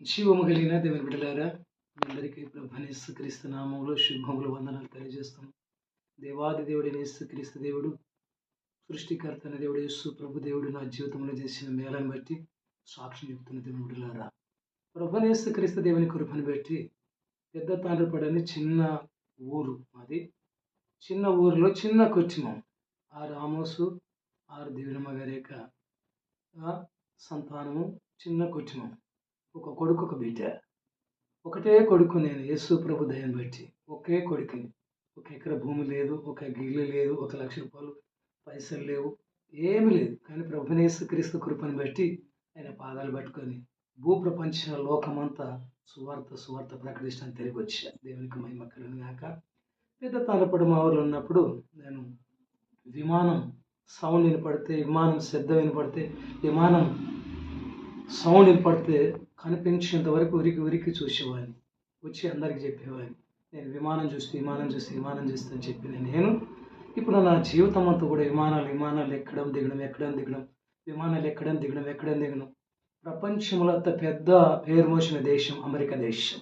జీవము కలిగిన దేవుని బిడ్డలారా, మీ అందరికీ ప్రభువైన యేసుక్రీస్తు నామములో శుభములు వందనాలు తెలియజేస్తాను. దేవాది దేవుడైన యేసుక్రీస్తు దేవుడు, సృష్టికర్త అయిన దేవుడు యేసు ప్రభు దేవుడు నా జీవితంలో చేసిన మేలను బట్టి సాక్ష్యం చెప్తున్న దేవుని బిడ్డలారా, ప్రభువైన యేసుక్రీస్తు దేవుని కృపను బట్టి పెద్ద తాండ్రపడని చిన్న ఊరు మాది. చిన్న ఊరిలో చిన్న కుటుంబం, 6 ఆమోసు 6 దీవెనమ్మ గారి యొక్క సంతానము. చిన్న కుటుంబం, ఒక కొడుకు ఒక బిడ్డ. ఒకటే కొడుకు నేను, యేసు ప్రభు దయని బట్టి ఒకే కొడుకుని. 1 ఎకరా భూమి లేదు, 1 ఇల్లు లేదు, 1 లక్ష రూపాయలు పైసలు లేవు, ఏమి లేదు. కానీ ప్రభువైన యేసుక్రీస్తు కృపను బట్టి ఆయన పాదాలు పట్టుకొని భూప్రపంచ లోకమంతా సువార్త ప్రకటించడానికి తిరిగి వచ్చా. దేవునికి మహిమ కలుగును గాక. పెద్ద తాళపడు మా ఊరిలో ఉన్నప్పుడు నేను విమానం సౌండ్ వినపడితే, విమానం శబ్దం వినపడితే, విమానం సౌండ్ వినపడితే కనిపించేంత వరకు ఉరికి చూసేవాడిని. వచ్చి అందరికి చెప్పేవాడిని, నేను విమానం చూస్తే అని చెప్పిన నేను ఇప్పుడు నా జీవితం అంతా కూడా విమానాలు ఎక్కడం దిగడం, విమానాలు ఎక్కడం దిగడం. ప్రపంచంలో అంత పెద్ద పేరు మోసిన దేశం అమెరికా దేశం.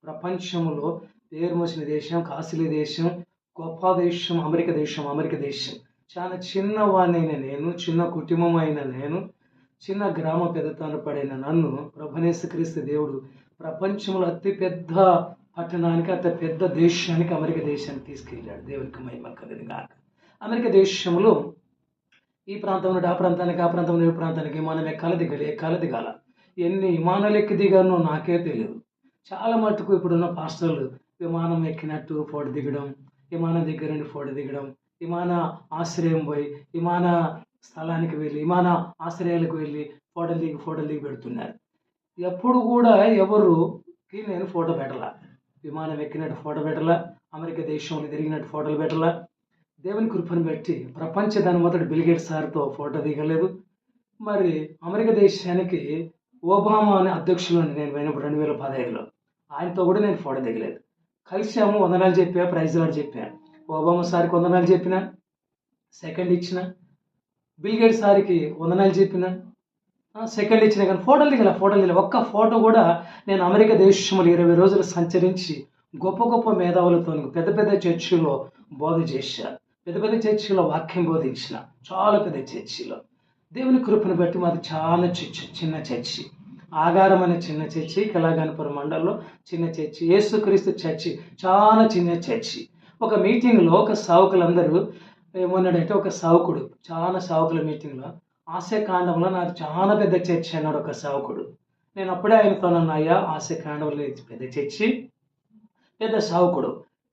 ప్రపంచంలో పేరు మోసిన దేశం, కాశీల దేశం, గొప్ప దేశం అమెరికా దేశం. చాలా చిన్నవాడినైన నేను, చిన్న కుటుంబం అయిన నేను, చిన్న గ్రామ పెద్దతన పడిన నన్ను ప్రభువైన యేసుక్రీస్తు దేవుడు ప్రపంచంలో అతిపెద్ద పట్టణానికి, అతి పెద్ద దేశానికి, అమెరికా దేశానికి తీసుకెళ్ళాడు. దేవునికి మహిమ కలుగును గాక. అమెరికా దేశంలో ఈ ప్రాంతం నుండి ఆ ప్రాంతానికి ఈ ప్రాంతానికి విమానం ఎక్కాల దిగాల. ఎన్ని విమానాలు ఎక్కి దిగానో నాకే తెలియదు. చాలా మటుకు ఇప్పుడున్న పాస్టర్లు విమానం ఎక్కినట్టు ఫోటో దిగడం, విమానం దగ్గర నుండి ఫోటో దిగడం, విమాన ఆశ్రయం పోయి విమాన స్థలానికి వెళ్ళి, విమాన ఆశ్రయాలకు వెళ్ళి ఫోటోలు దిగి పెడుతున్నారు. ఎప్పుడు కూడా ఎవరుకి నేను ఫోటో పెట్టాల, విమానం ఎక్కినట్టు ఫోటో పెట్టాల, అమెరికా దేశంలో తిరిగినట్టు ఫోటోలు పెట్టాల. దేవుని కృపను బట్టి ప్రపంచ దాని మొదటి బిల్ గేట్స్ సార్తో ఫోటో దిగలేదు. మరి అమెరికా దేశానికి ఒబామా అనే అధ్యక్షులు నేను పోయినప్పుడు 2015లో ఆయనతో కూడా నేను ఫోటో దిగలేదు. కలిసాము, వందనాలు చెప్పా, ప్రైజ్ లాడ్ చెప్పాను. ఒబామా సార్కి వందనాలు చెప్పిన, సెకండ్ ఇచ్చిన. బిల్ గేట్స్ సార్కి వందనాలు చెప్పిన, సెకండ్ ఇచ్చిన. కానీ ఫోటోలు దిగల. ఒక్క ఫోటో కూడా నేను అమెరికా దేశంలో 20 రోజులు సంచరించి గొప్ప మేధావులతో పెద్ద చర్చిలో బోధ చేశాను. పెద్ద చర్చిలో వాక్యం బోధించిన, చాలా పెద్ద చర్చిలో. దేవుని కృపను బట్టి మాది చాలా చిన్న చర్చి, ఆగారం అనే చిన్న చర్చి, కలాగానపురం మండలంలో చిన్న చర్చి, యేసుక్రీస్తు చర్చి చాలా చిన్న చర్చి. ఒక మీటింగ్లో ఒక సావుకులందరూ ఏమన్నాడంటే, ఒక సావుకుడు చాలా సావుకుల మీటింగ్లో ఆశకాండంలో నాకు చాలా పెద్ద చర్చి అన్నాడు ఒక సావుకుడు. నేను అప్పుడే ఆయనతో అయ్యా, ఆశకాండంలో పెద్ద చర్చి, పెద్ద సావుకుడు,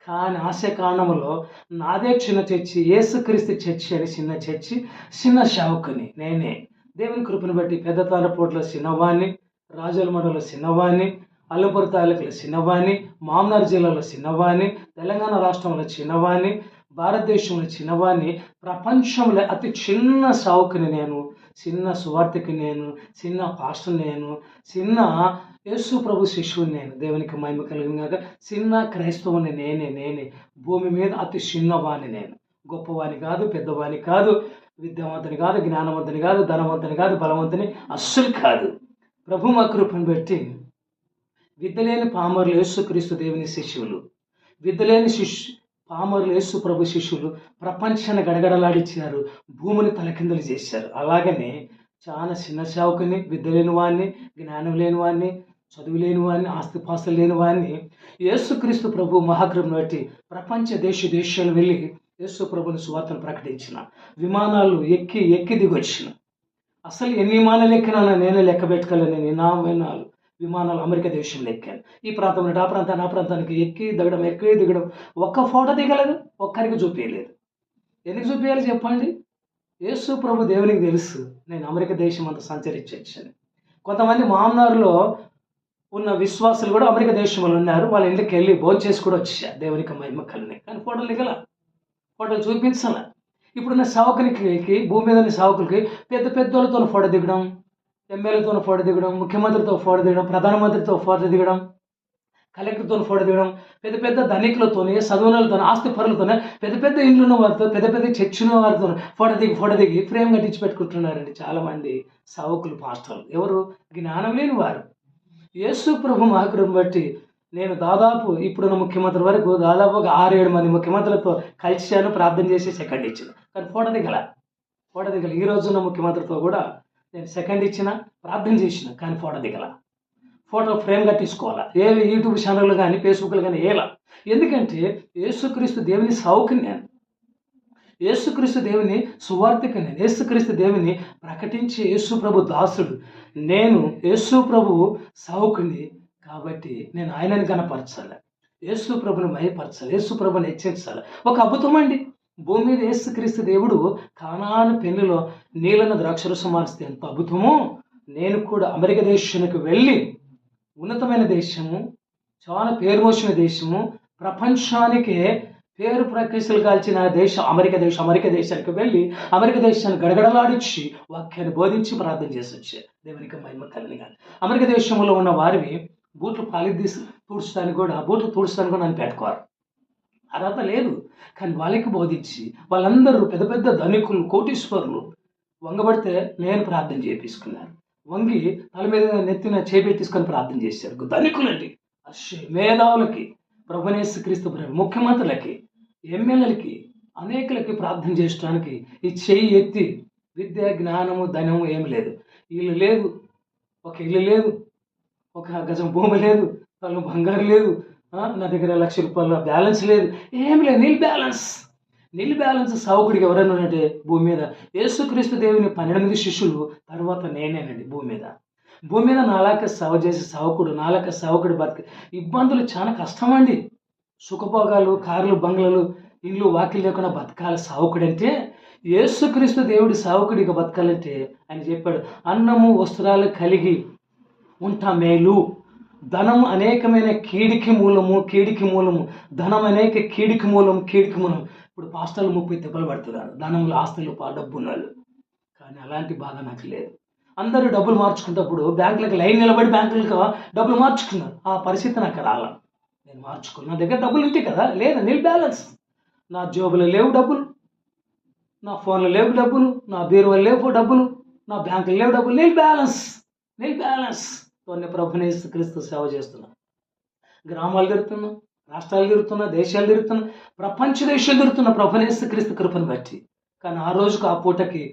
కానీ ఆశకాండంలో నాదే చిన్న చర్చి, యేసుక్రీస్తు చర్చి అని చిన్న చర్చి, చిన్న సావుకుని నేనే. దేవుని కృపను బట్టి పెద్ద తాళపోట్లో చిన్నవాణ్ణి, రాజుల మండలంలో చిన్నవాణ్ణి, అల్లంపూర్ తాలూకులో చిన్నవాణ్ణి, మామనార్ జిల్లాలో చిన్నవాణ్ణి, తెలంగాణ రాష్ట్రంలో చిన్నవాణ్ణి, భారతదేశంలో చిన్నవాణ్ణి, ప్రపంచంలో అతి చిన్న సావుకుని నేను, చిన్న సువార్తకి నేను, చిన్న పాస్టర్ నేను, చిన్న యేసు ప్రభు శిష్యుని నేను. దేవునికి మహిమ కలుగును గాక. చిన్న క్రైస్తవుని నేనే. భూమి మీద అతి చిన్నవాణ్ణి నేను. గొప్పవాణి కాదు, పెద్దవాణి కాదు, విద్యావంతుని కాదు, జ్ఞానవంతుని కాదు, ధనవంతుని కాదు, బలవంతుని అస్సలు కాదు. ప్రభు మా కృపను బట్టి విద్యలేని పామరులు యేసుక్రీస్తు దేవుని శిష్యులు, విద్యలేని పామరులు యేసు ప్రభు శిష్యులు ప్రపంచాన్ని గడగడలాడించారు, భూమిని తలకిందులు చేశారు. అలాగనే చాలా చిన్న సేవకుని, విద్య లేని వాడిని, జ్ఞానం లేని వాడిని, చదువు లేని వాడిని, ఆస్తిపాస్తులు లేని వాడిని యేసుక్రీస్తు ప్రభు మహాకృపను బట్టి ప్రపంచ దేశాలు వెళ్ళి యేసు ప్రభుని సువార్తను ప్రకటించిన, విమానాలు ఎక్కి దిగొచ్చిన. అసలు ఎన్ని విమానాలు ఎక్కినా నేనే లెక్క పెట్టుకోలేను. నేను 40 విమానాలు అమెరికా దేశంలో ఎక్కాను. ఈ ప్రాంతం నుండి ఆ ప్రాంతానికి ఎక్కి దిగడం. ఒక్క ఫోటో దిగలేదు, ఒక్కరికి చూపించలేదు. ఎందుకు చూపించాలి చెప్పండి? యేసు ప్రభు దేవునికి తెలుసు నేను అమెరికా దేశం అంతా సంచరించని. కొంతమంది మామనారులో ఉన్న విశ్వాసులు కూడా అమెరికా దేశంలో ఉన్నారు. వాళ్ళ ఇంటికి వెళ్ళి భోజనం చేసి కూడా వచ్చా. దేవునికి మహిమ కలిగినాయి. కానీ ఫోటోలు దిగల, ఫోటోలు చూపించాల. ఇప్పుడున్న సావుకునికి, భూమి మీద ఉన్న సావుకులకి పెద్దోళ్ళతో ఫోటో దిగడం, ఎమ్మెల్యేతో ఫోటో దిగడం, ముఖ్యమంత్రితో ఫోటో దిగడం, ప్రధానమంత్రితో ఫోటో దిగడం, కలెక్టర్తో ఫోటో దిగడం, పెద్ద ధనికులతోనే, చదువులతో, ఆస్తి పరులతోనే, పెద్ద ఇండ్లు ఉన్న వారితో, పెద్ద చర్చిలో వారితో ఫోటో దిగి ఫ్రేమ్ కట్టించి పెట్టుకుంటున్నారండి చాలామంది సావుకులు, పాస్టర్లు. ఎవరు? జ్ఞానం లేని వారు. యేసు ప్రభు మహాకృపను బట్టి నేను దాదాపు ఇప్పుడున్న ముఖ్యమంత్రి వరకు దాదాపు ఒక 6-7 మంది ముఖ్యమంత్రులతో కలిశాను, ప్రార్థన చేసి సెకండ్ ఇచ్చిన. కానీ ఫోటో దిగల. ఈ రోజున్న ముఖ్యమంత్రితో కూడా నేను సెకండ్ ఇచ్చిన, ప్రార్థన చేసిన, కానీ ఫోటో దిగల. Photo frame కట్టించుకోవాలా. ఏవి యూట్యూబ్ ఛానళ్ళు కానీ ఫేస్బుక్లు కానీ ఏలా. ఎందుకంటే యేసుక్రీస్తు దేవుని సావుకుని నేను, యేసుక్రీస్తు దేవుని సువార్తిక నేను, యేసుక్రీస్తు దేవుని ప్రకటించే యేసు ప్రభు దాసుడు నేను, యేసు ప్రభు సావుకుని. కాబట్టి నేను ఆయనని కనపరచాలి, యేసు ప్రభుని మయపరచాలి, యేసు ప్రభుని హెచ్చరించాలి. ఒక అద్భుతం అండి. భూమి మీద యేసుక్రీస్తు దేవుడు కానాను పెళ్లిలో నీళ్ళను ద్రాక్షరసం మారిస్తే ఎంత అద్భుతమో, నేను కూడా అమెరికా దేశానికి వెళ్ళి, ఉన్నతమైన దేశము, చాలా పేరుమోసిన దేశము, ప్రపంచానికే పేరు ప్రఖ్యాతులు కాల్చిన దేశం అమెరికా దేశానికి వెళ్ళి అమెరికా దేశాన్ని గడగడలాడించి వాక్యాన్ని బోధించి ప్రార్థన చేసి వచ్చే దేవునికి మహిమ కలిగిన కానీ. అమెరికా దేశంలో ఉన్న వారిని బూట్లు పాలిదీసి తుడుచడానికి కూడా నన్ను పెట్టుకోరు, అర్హత లేదు. కానీ వాళ్ళకి బోధించి వాళ్ళందరూ పెద్ద పెద్ద ధనికులు, కోటీశ్వరులు వంగబడితే నేను ప్రార్థన చేయించుకున్నాను. వంగి తల మీద నెత్తిన చేపెట్టించుకొని ప్రార్థన చేశారు. ధనికులండి, మేధావులకి, ప్రభునేసుక్రీస్తు ముఖ్యమంత్రులకి, ఎమ్మెల్యేలకి, అనేకులకి ప్రార్థన చేయడానికి ఈ చెయ్యి ఎత్తి, విద్య, జ్ఞానము, ధనము ఏమి లేదు, ఇల్లు లేదు, ఒక ఇల్లు లేదు, ఒక గజం భూమి లేదు, తల బంగారు లేదు, నా దగ్గర ₹1,00,000 బ్యాలెన్స్ లేదు, ఏమి లేదు. నీల్ బ్యాలెన్స్ సావుకుడికి ఎవరైనా ఉన్నట్టే భూమి మీద యేసుక్రీస్తు దేవుని 12 శిష్యులు తర్వాత నేనేనండి. భూమి మీద నాలాక సేవ చేసి సావుకుడు బతికి ఇబ్బందులు చాలా కష్టమండి. సుఖభోగాలు, కార్లు, బంగ్లాలు, ఇండ్లు, వాకిలు లేకుండా బతకాలి సావుకుడంటే. యేసుక్రీస్తు దేవుడి సావుకుడిగా బతకాలంటే ఆయన చెప్పాడు, అన్నము వస్త్రాలు కలిగి ఉంటా మేలు, ధనం అనేకమైన కీడికి మూలము, ధనం అనేక కీడికి మూలం. ఇప్పుడు పాస్టర్లు 30 తిప్పలు పడుతున్నారు, ధనంలో, ఆస్తులు, డబ్బున్నాళ్ళు. కానీ అలాంటి బాధ నాకు లేదు. అందరూ డబ్బులు మార్చుకున్నప్పుడు బ్యాంకులకు లైన్ నిలబడి బ్యాంకులకు డబ్బులు మార్చుకున్నారు. ఆ పరిస్థితి నాకు రాలా. నేను మార్చుకున్నాను. నా దగ్గర డబ్బులు ఉంటాయి కదా, లేదా నీల్ బ్యాలెన్స్. నా జోబులో లేవు డబ్బులు, నా ఫోన్లో లేవు డబ్బులు, నా బీరువాలో లేవు డబ్బులు, నా బ్యాంకులో లేవు డబ్బులు. నీల్ బ్యాలెన్స్ కొన్ని ప్రభుని యేసుక్రీస్తు సేవ చేస్తున్నా. గ్రామాలు తిరుగుతున్నా, రాష్ట్రాలు తిరుగుతున్నా, దేశాలు తిరుగుతున్నా, ప్రపంచ దేశాలు తిరుగుతున్నా ప్రభుని యేసుక్రీస్తు కృపను బట్టి. కానీ ఆ రోజుకు ఆ పూటకి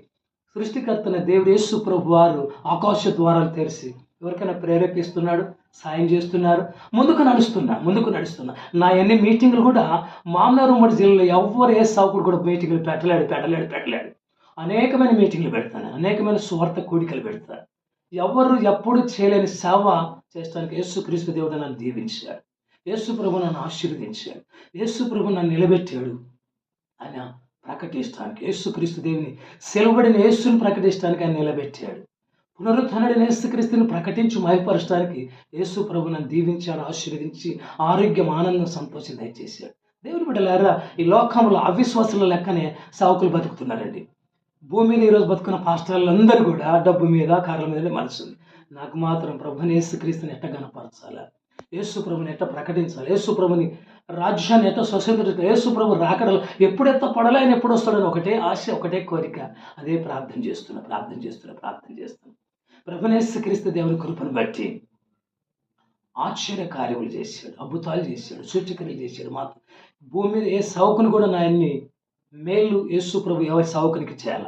సృష్టికర్తన దేవుడు యేసు ప్రభు వారు ఆకాశ ద్వారాలు తెరిచి ఎవరికైనా ప్రేరేపిస్తున్నాడు, సాయం చేస్తున్నారు, ముందుకు నడుస్తున్నా. నా ఎన్ని మీటింగులు కూడా మామూలు ఉమ్మడి జిల్లాలో ఎవరు ఏ సావుకుడు కూడా మీటింగులు పెట్టలేడు. అనేకమైన మీటింగులు పెడతాను, అనేకమైన సువార్త కూడికలు పెడతాను. ఎవరు ఎప్పుడు చేయలేని సేవ చేయడానికి యేసుక్రీస్తు దేవుడు నన్ను దీవించాడు, యేసు ప్రభు నన్ను ఆశీర్వదించాడు, యేసు ప్రభు నన్ను నిలబెట్టాడు. ఆయన ప్రకటిస్తానికి, యేసుక్రీస్తు దేవుని సెలవుబడిన యేసుని ప్రకటిస్తానికి ఆయన నిలబెట్టాడు. పునరుద్ధరణుడైన యేసుక్రీస్తుని ప్రకటించి మహిమపరచడానికి యేసు ప్రభు నన్ను దీవించాడు, ఆశీర్వదించి ఆరోగ్యం, ఆనందం, సంతోషం దయచేశాడు. దేవుని బిడ్డలారా, ఈ లోకంలో అవిశ్వాసుల లెక్కనే సావుకులు బతుకుతున్నారండి. భూమి మీద ఈరోజు బతుకున్న పాస్టర్లందరూ కూడా డబ్బు మీద, కార్ల మీదనే మనసు ఉంది. నాకు మాత్రం ప్రభుని యేసుక్రీస్తుని ఎట్ట గణపరచాలా, యేసు ప్రభుని ఎట్ట ప్రకటించాలి, యేసు ప్రభుని రాజ్యాన్ని ఎట్ట స్వతంత్ర, యేసు ప్రభు రాకడలు ఎప్పుడెత్త పడాలి, ఆయన ఎప్పుడు వస్తాడని ఒకటే ఆశ, ఒకటే కోరిక. అదే ప్రార్థన చేస్తున్నా. ప్రభుని యేసుక్రీస్తు దేవుని కృపను బట్టి ఆశ్చర్య కార్యములు చేశాడు, అద్భుతాలు చేశాడు, సూచక్రియలు చేశాడు. మాత్రం భూమి మీద ఏ సావుకుని కూడా నాయన్ని మేలు యేసు ప్రభు ఎవరి సావుకునికి చేయాల.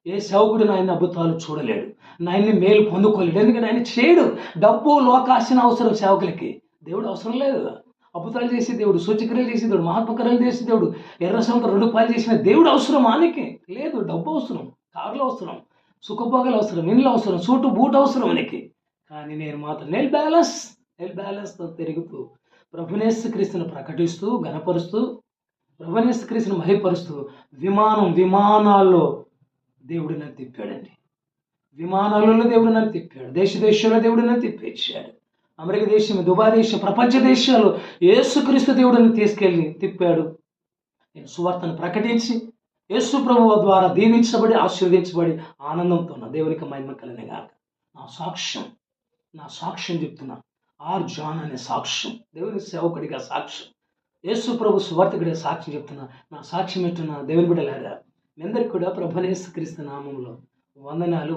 ఏ సేవకుడు నాయన అద్భుతాలు చూడలేడు, నాయన్ని మేలు పొందుకోలేడు. ఎందుకంటే ఆయన చేయడు. డబ్బు, లోకాశన అవసరం సేవకులకి, దేవుడు అవసరం లేదు. అద్భుతాలు చేసే దేవుడు, సూచక్రియలు చేసే దేవుడు, మహాత్మకర్యలు చేసే దేవుడు, ఎర్ర సముద్రం 2 పాయలు చేసిన దేవుడు అవసరం ఆయనకి లేదు. డబ్బు అవసరం, కార్లు అవసరం, సుఖభోగాలు అవసరం, ఇండ్లు అవసరం, సూటు బూట్ అవసరం మనకి. కానీ నేను మాత్రం నీల్ బ్యాలెన్స్తో తిరుగుతూ ప్రభుని యేసుక్రీస్తును ప్రకటిస్తూ, ఘనపరుస్తూ, ప్రభుని యేసుక్రీస్తును మహిమపరుస్తూ విమానాల్లో దేవుడు నన్ను తిప్పాడండి. విమానాలలో దేవుడు నన్ను తిప్పాడు. దేశాల్లో దేవుడు నన్ను తిప్పించాడు. అమెరికా దేశం, దుబాయ్ దేశం, ప్రపంచ దేశాలు యేసుక్రీస్తు దేవుడిని తీసుకెళ్ళి తిప్పాడు. నేను సువార్తను ప్రకటించి యేసు ప్రభువు ద్వారా దీవించబడి, ఆశీర్వదించబడి ఆనందంతో ఉన్న దేవునికి మహిమ కలిగిన గాక. నా సాక్ష్యం చెప్తున్నా. ఆర్ జాన్ అనే సాక్ష్యం, దేవుని సేవకుడిగా సాక్ష్యం, యేసు ప్రభు సువార్తకుడిగా సాక్ష్యం చెప్తున్నా. నా సాక్ష్యం ఎట్టున్నా దేవుని బిడ్డలారా, మీ అందరికీ కూడా ప్రభుని యేసుక్రీస్తు నామములో వందనాలు.